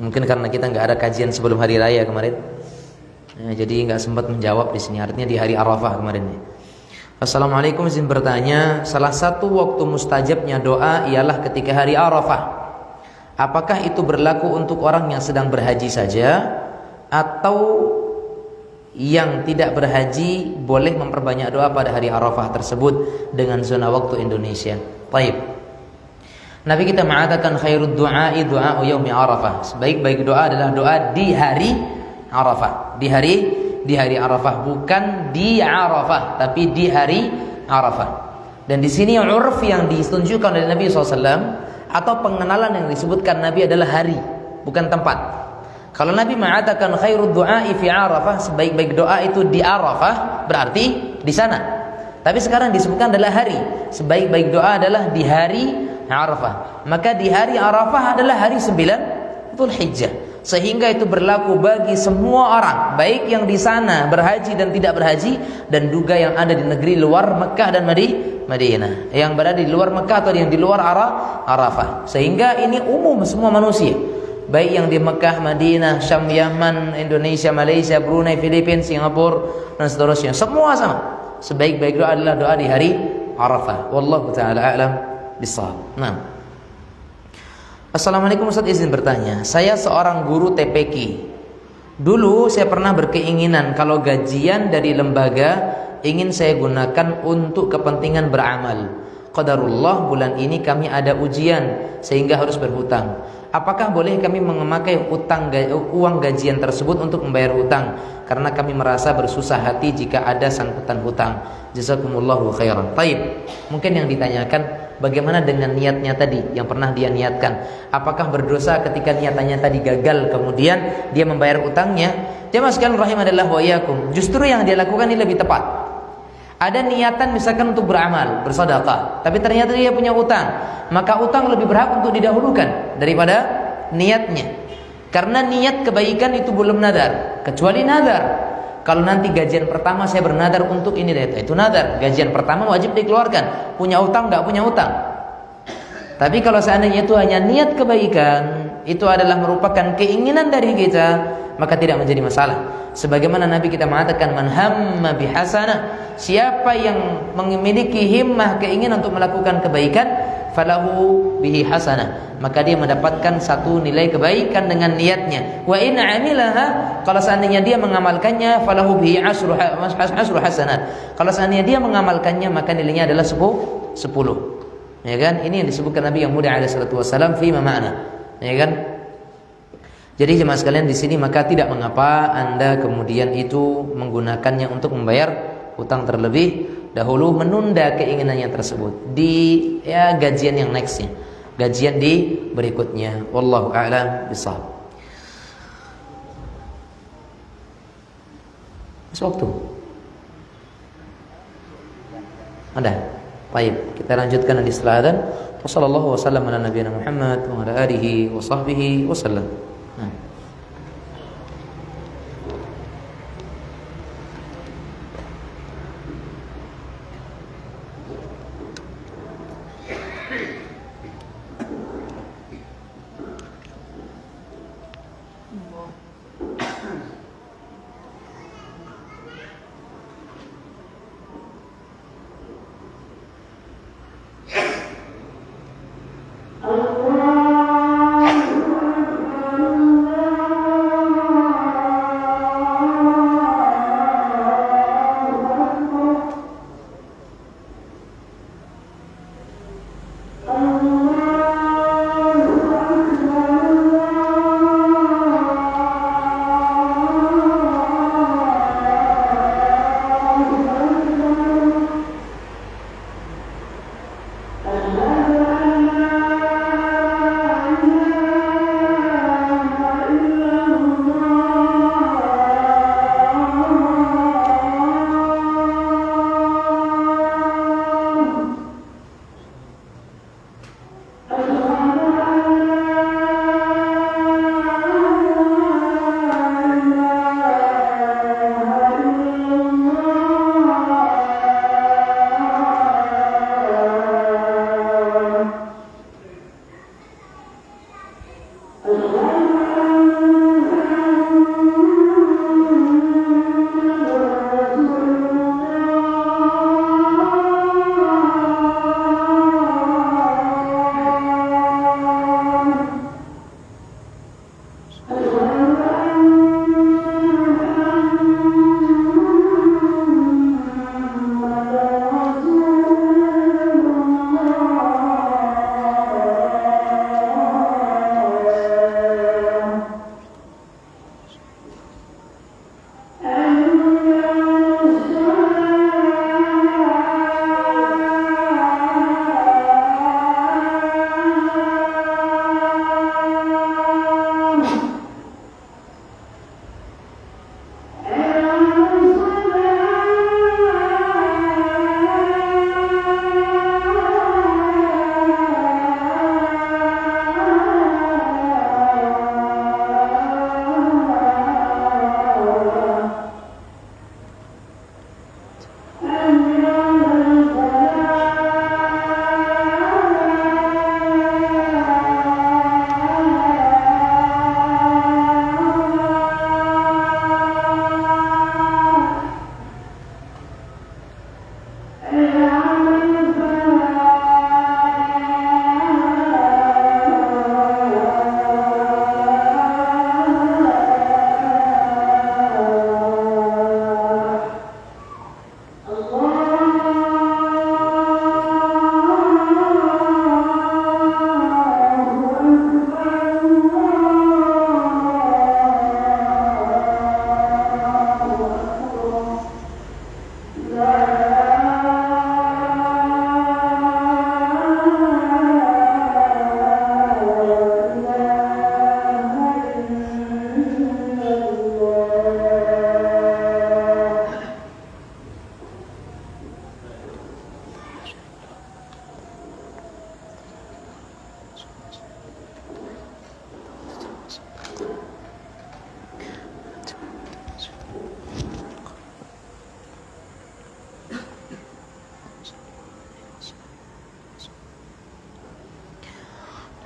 Mungkin karena kita nggak ada kajian sebelum hari raya kemarin, jadi nggak sempat menjawab di sini. Artinya di hari Arafah kemarin. Assalamualaikum, izin bertanya, salah satu waktu mustajabnya doa ialah ketika hari Arafah. Apakah itu berlaku untuk orang yang sedang berhaji saja, atau yang tidak berhaji boleh memperbanyak doa pada hari Arafah tersebut dengan zona waktu Indonesia? Baik. Nabi kita mengatakan khairud du'ai du'a'u yaumi Arafah. Sebaik-baik doa adalah doa di hari Arafah. Di hari Arafah, bukan di Arafah, tapi di hari Arafah. Dan di sini urf yang ditunjukkan oleh Nabi SAW atau pengenalan yang disebutkan Nabi adalah hari, bukan tempat. Kalau Nabi mengatakan khairud du'ai fi Arafah, sebaik-baik doa itu di Arafah, berarti di sana. Tapi sekarang disebutkan adalah hari. Sebaik-baik doa adalah di hari Arafah. Maka di hari Arafah adalah hari 9 Dzulhijjah. Sehingga itu berlaku bagi semua orang, baik yang di sana berhaji dan tidak berhaji, dan juga yang ada di negeri luar Mekah dan Madinah, yang berada di luar Mekah atau yang di luar Arafah. Sehingga ini umum semua manusia, baik yang di Mekah, Madinah, Syam, Yaman, Indonesia, Malaysia, Brunei, Filipina, Singapura dan seterusnya. Semua sama. Sebaik-baik doa adalah doa di hari Arafah. Wallahu taala a'lam bissawab. Nah. Assalamualaikum Ustaz, izin bertanya. Saya seorang guru TPQ. Dulu saya pernah berkeinginan kalau gajian dari lembaga ingin saya gunakan untuk kepentingan beramal. Qadarullah bulan ini kami ada ujian sehingga harus berhutang. Apakah boleh kami memakai uang gajian tersebut untuk membayar hutang? Karena kami merasa bersusah hati jika ada sangkutan hutang. Jazakumullahu khairan. Baik. Mungkin yang ditanyakan, bagaimana dengan niatnya tadi yang pernah dia niatkan? Apakah berdosa ketika niatannya tadi gagal kemudian dia membayar utangnya? Jemaah sekalian rahimanillah wa iyyakum. Justru yang dia lakukan ini lebih tepat. Ada niatan misalkan untuk beramal, bersedekah, tapi ternyata dia punya utang, maka utang lebih berhak untuk didahulukan daripada niatnya. Karena niat kebaikan itu belum nadar, kecuali nadar. Kalau nanti gajian pertama saya bernadar untuk ini dan itu nadar. Gajian pertama wajib dikeluarkan. Punya utang nggak punya utang. Tapi kalau seandainya itu hanya niat kebaikan, itu adalah merupakan keinginan dari kita, maka tidak menjadi masalah. Sebagaimana Nabi kita mengatakan, man hamma bihasanah, siapa yang memiliki himmah keinginan untuk melakukan kebaikan, falahu bihi hasanah, maka dia mendapatkan satu nilai kebaikan dengan niatnya. Wa in amilaha, kalau seandainya dia mengamalkannya, falahu bihi asru hasanat, kalau seandainya dia mengamalkannya maka nilainya adalah 10. Ya kan? Ini yang disebutkan Nabi yang mulia alaihi salatu wasallam fi ma'na. Ya kan? Jadi jemaah sekalian di sini maka tidak mengapa Anda kemudian itu menggunakannya untuk membayar hutang terlebih dahulu, menunda keinginannya tersebut di gajian yang nextnya, gajian di berikutnya. Wallahu a'lam bishawab. Masih waktu? Ada? Baik, kita lanjutkan di setelah adzan. Wassallallahu wasallam ala nabiyina Muhammad wa ala alihi wa sahbihi wasallam.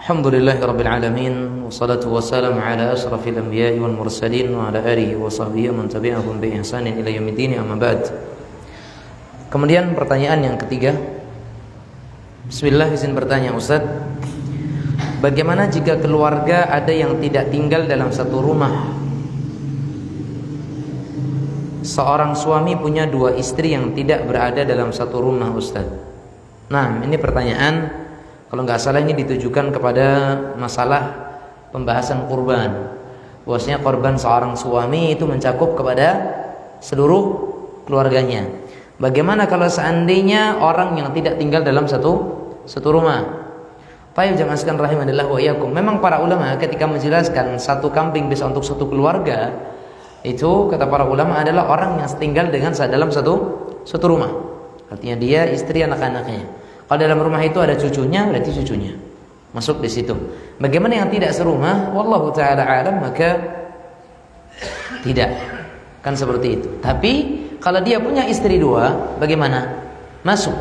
Alhamdulillahirabbil alamin wassalatu wassalamu ala asyrafil anbiya'i wal mursalin wa ala alihi wa sahbihi man tabi'ahum bi ihsanin ila yaumiddin amma ba'd. Kemudian pertanyaan yang ketiga. Bismillah, izin bertanya Ustaz. Bagaimana jika keluarga ada yang tidak tinggal dalam satu rumah? Seorang suami punya dua istri yang tidak berada dalam satu rumah, Ustaz. Nah, ini pertanyaan, kalau nggak salah ini ditujukan kepada masalah pembahasan kurban. Bahwasanya korban seorang suami itu mencakup kepada seluruh keluarganya. Bagaimana kalau seandainya orang yang tidak tinggal dalam satu rumah? Baik jamaah sekalian rahimanillah wa iyyakum. Memang para ulama ketika menjelaskan satu kambing bisa untuk satu keluarga, itu kata para ulama adalah orang yang tinggal dengan dalam satu rumah. Artinya dia, istri, anak-anaknya. Kalau dalam rumah itu ada cucunya, berarti cucunya masuk di situ. Bagaimana yang tidak serumah? Wallahu taala alam, maka tidak. Kan seperti itu. Tapi kalau dia punya istri dua, bagaimana? Masuk.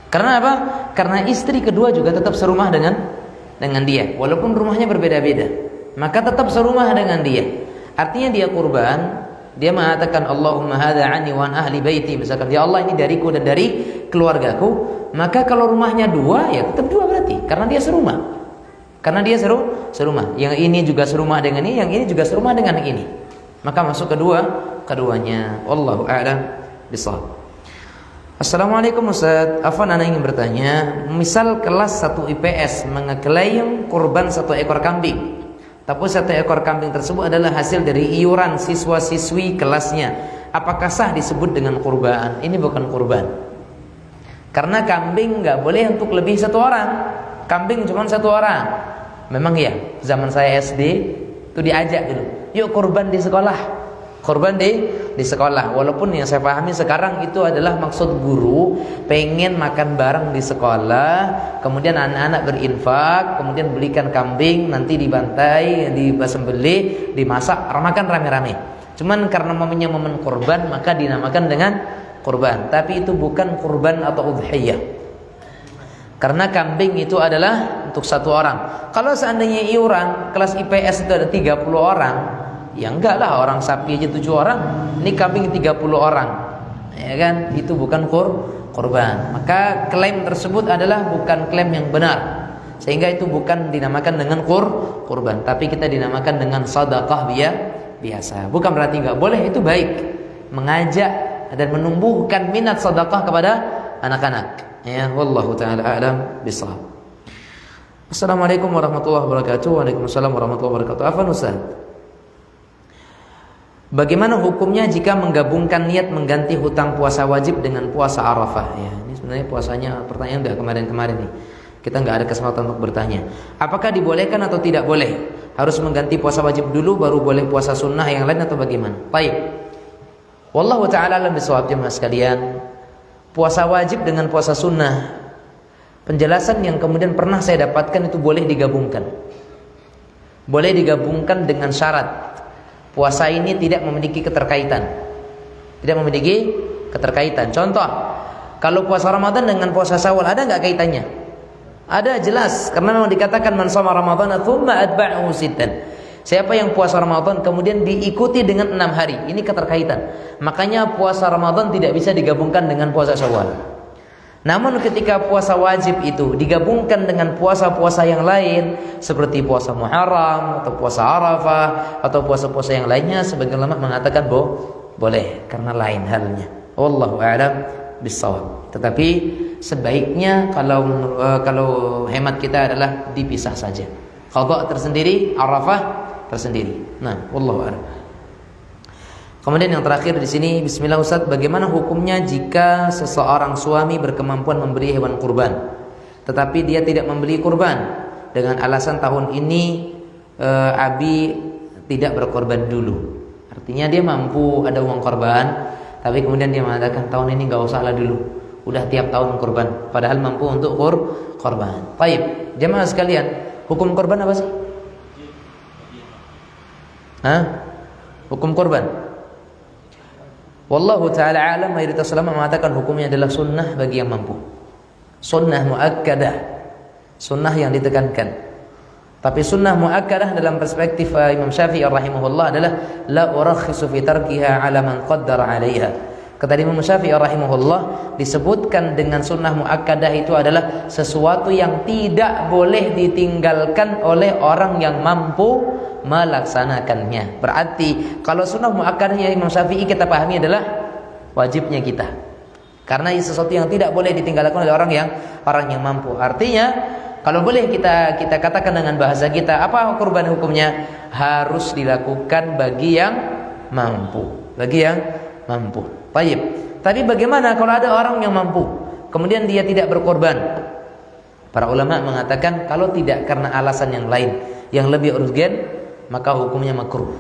Karena apa? Karena istri kedua juga tetap serumah dengan dia, walaupun rumahnya berbeda-beda, maka tetap serumah dengan dia. Artinya dia kurban, dia mengatakan Allahumma hadza anni wa an ahli baiti, misalkan ya Allah ini dariku dan dari keluargaku, maka kalau rumahnya dua ya tetap dua berarti, karena dia serumah. Karena dia serumah. Yang ini juga serumah dengan ini, yang ini juga serumah dengan ini. Maka masuk keduanya. Wallahu a'lam bishawab. Assalamualaikum Ustaz, Afwan, ana ingin bertanya, misal kelas 1 IPS mengeklaim kurban 1 ekor kambing, tapi 1 ekor kambing tersebut adalah hasil dari iuran siswa-siswi kelasnya, apakah sah disebut dengan kurban? Ini bukan kurban, karena kambing nggak boleh untuk lebih 1 orang. Kambing cuma 1 orang. Memang ya, zaman saya SD itu diajak dulu, yuk kurban di sekolah. Korban di sekolah. Walaupun yang saya pahami sekarang itu adalah maksud guru pengen makan bareng di sekolah, kemudian anak-anak berinfak, kemudian belikan kambing, nanti dibantai, disembelih, dimasak, makan rame-rame. Cuman karena momennya momen korban, maka dinamakan dengan korban. Tapi itu bukan kurban atau udhiyah, karena kambing itu adalah untuk 1 orang. Kalau seandainya iuran kelas IPS itu ada 30 orang, ya enggak lah, orang sapi aja 7 orang, ini kambing 30 orang, ya kan? Itu bukan kurban. Maka klaim tersebut adalah bukan klaim yang benar, sehingga itu bukan dinamakan dengan kurban, tapi kita dinamakan dengan sedekah biasa. Bukan berarti enggak boleh, itu baik, mengajak dan menumbuhkan minat sedekah kepada anak-anak. Ya, wallahu taala a'lam bishawab. Assalamualaikum warahmatullahi wabarakatuh. Waalaikumsalam warahmatullahi wabarakatuh. Afwan Ustaz, bagaimana hukumnya jika menggabungkan niat mengganti hutang puasa wajib dengan puasa Arafah? Ya, ini sebenarnya puasanya pertanyaan udah kemarin nih. Kita nggak ada kesempatan untuk bertanya. Apakah dibolehkan atau tidak boleh? Harus mengganti puasa wajib dulu baru boleh puasa sunnah yang lain atau bagaimana? Baik. Wallahu taala alam bishawab jemaah sekalian. Puasa wajib dengan puasa sunnah, penjelasan yang kemudian pernah saya dapatkan itu boleh digabungkan. Boleh digabungkan dengan syarat puasa ini tidak memiliki keterkaitan. Tidak memiliki keterkaitan. Contoh, kalau puasa Ramadan dengan puasa Syawal ada nggak kaitannya? Ada, jelas, karena memang dikatakan man shoma Ramadhana tsumma atba'ahu sittan. Siapa yang puasa Ramadan kemudian diikuti dengan 6 hari, ini keterkaitan. Makanya puasa Ramadan tidak bisa digabungkan dengan puasa Syawal. Namun ketika puasa wajib itu digabungkan dengan puasa-puasa yang lain, seperti puasa Muharram atau puasa Arafah atau puasa-puasa yang lainnya, sebagian ulama mengatakan boleh, karena lain halnya. Wallahu a'lam bishawab. Tetapi sebaiknya kalau hemat kita adalah dipisah saja. Qadha tersendiri, Arafah tersendiri. Nah, wallahu a'lam. Kemudian yang terakhir di sini, bismillah Ustaz, bagaimana hukumnya jika seseorang suami berkemampuan membeli hewan kurban, tetapi dia tidak membeli kurban dengan alasan tahun ini Abi tidak berkorban dulu. Artinya dia mampu ada uang korban, tapi kemudian dia mengatakan tahun ini nggak usah lah dulu, udah tiap tahun korban, padahal mampu untuk korban. Baik, jemaah sekalian, hukum korban apa sih? Hukum korban. Wallahu ta'ala alam, mayoritas ulama mengatakan hukumnya adalah sunnah bagi yang mampu. Sunnah muakkadah, sunnah yang ditekankan. Tapi sunnah muakkadah dalam perspektif Imam Syafi'i rahimahullah adalah la urakhisu fi tarkiha ala man qaddara 'alaiha. Kata Imam Syafi'i rahimahullah, disebutkan dengan sunnah muakkadah itu adalah sesuatu yang tidak boleh ditinggalkan oleh orang yang mampu melaksanakannya. Berarti kalau sunnah muakkadahnya Imam Syafi'i kita pahami adalah wajibnya kita. Karena ini sesuatu yang tidak boleh ditinggalkan oleh orang yang mampu. Artinya kalau boleh kita katakan dengan bahasa kita, apa kurban hukumnya? Harus dilakukan bagi yang mampu. Bagi yang mampu. Baik. Tapi bagaimana kalau ada orang yang mampu, kemudian dia tidak berkorban? Para ulama mengatakan kalau tidak karena alasan yang lain yang lebih urgen, maka hukumnya makruh.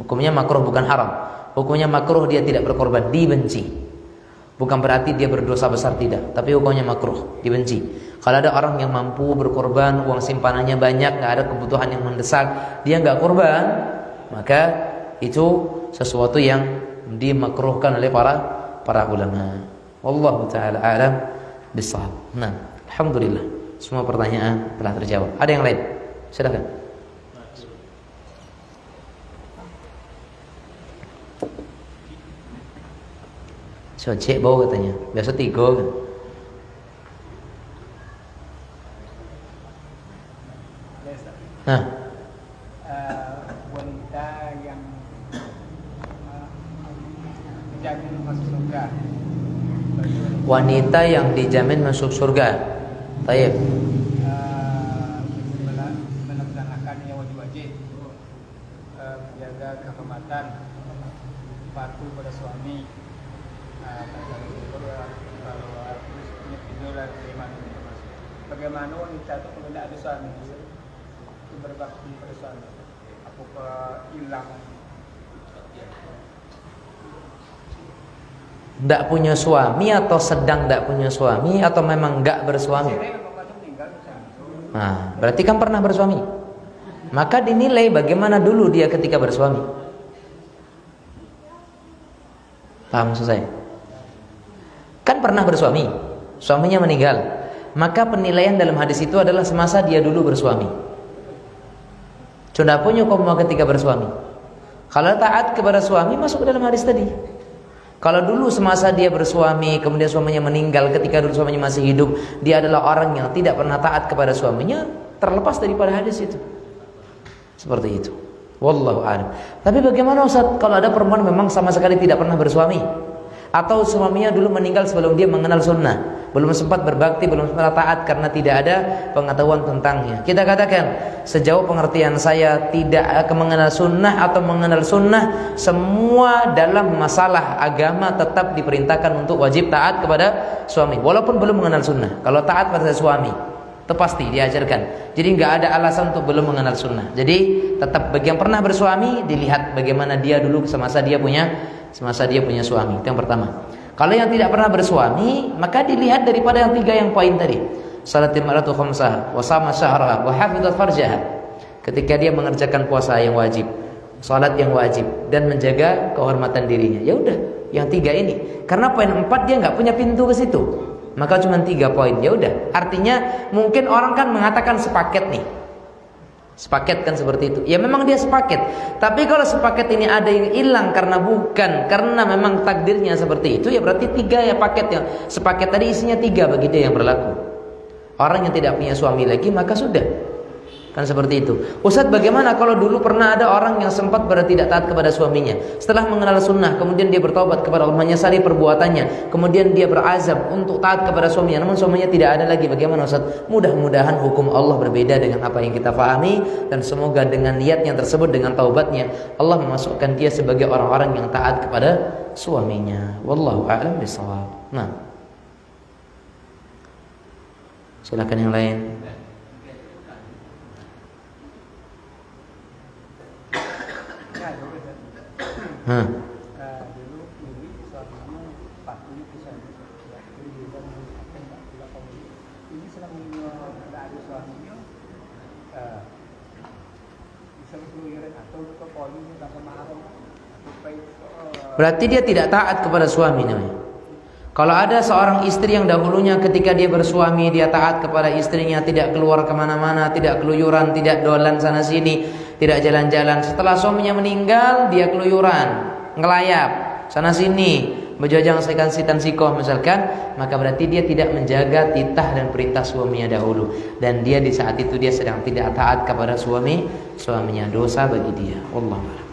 Hukumnya makruh bukan haram. Hukumnya makruh dia tidak berkorban, dibenci. Bukan berarti dia berdosa besar, tidak, tapi hukumnya makruh, dibenci. Kalau ada orang yang mampu berkorban, uang simpanannya banyak, nggak ada kebutuhan yang mendesak, dia nggak korban, maka itu sesuatu yang dimakruhkan oleh para ulama. Wallahu taala alam bissawab. Nah, alhamdulillah semua pertanyaan telah terjawab. Ada yang lain? Silakan. So, cek bau katanya. Biasa 3 kan. Nah, wanita yang dijamin masuk surga. Wanita yang dijamin masuk surga. Taib. Melaksanakan yang wajib-wajib, menjaga kehormatan, patuh pada suami. Bagaimana wanita itu kalau tidak ada suami itu berbakti pada suami? Apakah hilang? Tidak punya suami atau sedang tidak punya suami atau memang enggak bersuami? Nah, berarti kan pernah bersuami. Maka dinilai bagaimana dulu dia ketika bersuami. Paham maksud saya? Kan pernah bersuami, suaminya meninggal. Maka penilaian dalam hadis itu adalah semasa dia dulu bersuami. Sudah punya koma ketika bersuami. Kalau taat kepada suami masuk dalam hadis tadi. Kalau dulu semasa dia bersuami, kemudian suaminya meninggal, ketika dulu suaminya masih hidup, dia adalah orang yang tidak pernah taat kepada suaminya, terlepas daripada hadis itu. Seperti itu. Wallahu a'lam. Tapi bagaimana Ustaz kalau ada perempuan memang sama sekali tidak pernah bersuami? Atau suaminya dulu meninggal sebelum dia mengenal sunnah, belum sempat berbakti, belum sempat taat karena tidak ada pengetahuan tentangnya. Kita katakan sejauh pengertian saya tidak mengenal sunnah atau mengenal sunnah, semua dalam masalah agama tetap diperintahkan untuk wajib taat kepada suami walaupun belum mengenal sunnah. Kalau taat pada suami itu pasti diajarkan. Jadi nggak ada alasan untuk belum mengenal sunnah. Jadi tetap bagi yang pernah bersuami dilihat bagaimana dia dulu semasa dia punya suami. Itu yang pertama. Kalau yang tidak pernah bersuami, maka dilihat daripada yang 3 yang poin tadi. Salatil mar'atu khamsah wa sama syahraha wa hafizat farjaha. Ketika dia mengerjakan puasa yang wajib, salat yang wajib dan menjaga kehormatan dirinya. Ya udah, yang 3 ini. Karena poin 4 dia nggak punya pintu ke situ. Maka cuma 3 poin. Ya udah. Artinya mungkin orang kan mengatakan sepaket nih. Sepaket kan seperti itu. Ya memang dia sepaket. Tapi kalau sepaket ini ada yang hilang karena memang takdirnya seperti itu, ya berarti 3 ya paketnya. Sepaket tadi isinya 3 bagi dia yang berlaku. Orang yang tidak punya suami lagi maka sudah. Kan seperti itu. Ustaz, bagaimana kalau dulu pernah ada orang yang sempat tidak taat kepada suaminya, setelah mengenal sunnah kemudian dia bertaubat kepada Allah, menyesali perbuatannya, kemudian dia berazam untuk taat kepada suaminya, namun suaminya tidak ada lagi, bagaimana Ustaz? Mudah-mudahan hukum Allah berbeda dengan apa yang kita pahami, dan semoga dengan niatnya tersebut, dengan taubatnya, Allah memasukkan dia sebagai orang-orang yang taat kepada suaminya. Wallahu a'lam bishawab. Nah, silakan yang lain. Dulu suaminya patuh suami, ini selama tidak ada suaminya, bisa berkeluaran atau ke polis tanpa mahar. Berarti dia tidak taat kepada suami namanya. Kalau ada seorang istri yang dahulunya ketika dia bersuami, dia taat kepada istrinya, tidak keluar kemana-mana, tidak keluyuran, tidak dolan sana sini, tidak jalan-jalan. Setelah suaminya meninggal, dia keluyuran, ngelayap sana sini, berjajang sekan sikoh misalkan, maka berarti dia tidak menjaga titah dan perintah suaminya dahulu, dan dia di saat itu dia sedang tidak taat kepada suaminya, dosa bagi dia. Wallahu a'lam.